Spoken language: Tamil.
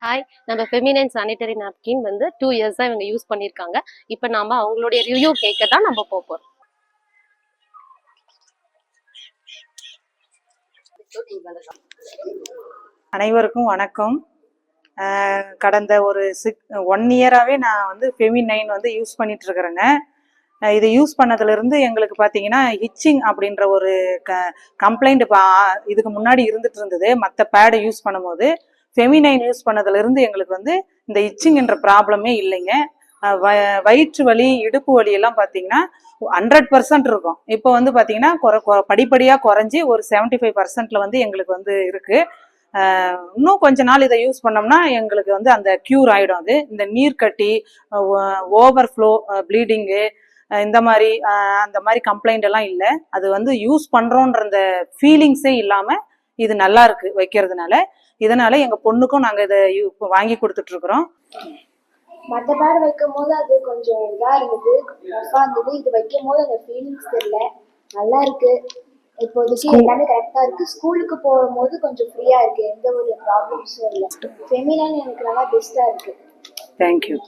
ஹாய், நம்ம ஃபெமினைன் சானிட்டரி நாப்கின் வந்து 2 இயர்ஸ் தான் இவங்க யூஸ் பண்ணியிருக்காங்க. இப்போ நாம அவங்களுடைய ரிவ்யூ கேட்க தான் நம்ம போறோம். அனைவருக்கும் வணக்கம். கடந்த ஒரு 1 இயராகவே நான் வந்து ஃபெமினைன் வந்து யூஸ் பண்ணிட்டு இருக்கிறேங்க. இதை யூஸ் பண்ணதுலேருந்து எங்களுக்கு பார்த்தீங்கன்னா ஹிச்சிங் அப்படின்ற ஒரு கம்ப்ளைண்ட் இப்போ இதுக்கு முன்னாடி இருந்துட்டு இருந்தது. மற்ற பேடை யூஸ் பண்ணும்போது ஃபெமினைன் யூஸ் பண்ணதுலேருந்து எங்களுக்கு வந்து இந்த ஹிச்சிங் என்ற ப்ராப்ளமே இல்லைங்க. வயிற்று வலி, இடுப்பு வலி எல்லாம் பார்த்தீங்கன்னா 100% இருக்கும். இப்போ வந்து பார்த்தீங்கன்னா படிப்படியாக குறைஞ்சி ஒரு 75% வந்து எங்களுக்கு வந்து இருக்குது. இன்னும் கொஞ்ச நாள் இதை யூஸ் பண்ணோம்னா எங்களுக்கு வந்து அந்த க்யூர் ஆகிடும். அது இந்த நீர்க்கட்டி, ஓவர்ஃப்ளோ, ப்ளீடிங்கு, இந்த மாதிரி அந்த மாதிரி கம்ப்ளைண்ட் எல்லாம் இல்லை. அது வந்து யூஸ் பண்ணுறோன்ற அந்த ஃபீலிங்ஸே இல்லாமல் இது நல்லா இருக்கு வைக்கிறதுனால. இதனால எங்கள் பொண்ணுக்கும் நாங்கள் இதை வாங்கி கொடுத்துட்ருக்குறோம். மற்ற பேட் வைக்கும் போது அது கொஞ்சம் இதாக இருந்தது, ரஃபாக இருந்தது. இது வைக்கும் போது அந்த ஃபீலிங்ஸ் தெரியல, நல்லா இருக்கு. இப்போதைக்கு எல்லாமே கரெக்டாக இருக்கு. ஸ்கூலுக்கு போகும்போது கொஞ்சம் ஃப்ரீயாக இருக்கு, எந்த ஒரு ப்ராப்ளம்ஸும் இல்லை. ஃபெமினைன் எனக்கு நல்லா பெஸ்ட்டாக இருக்கு. தேங்க்யூ.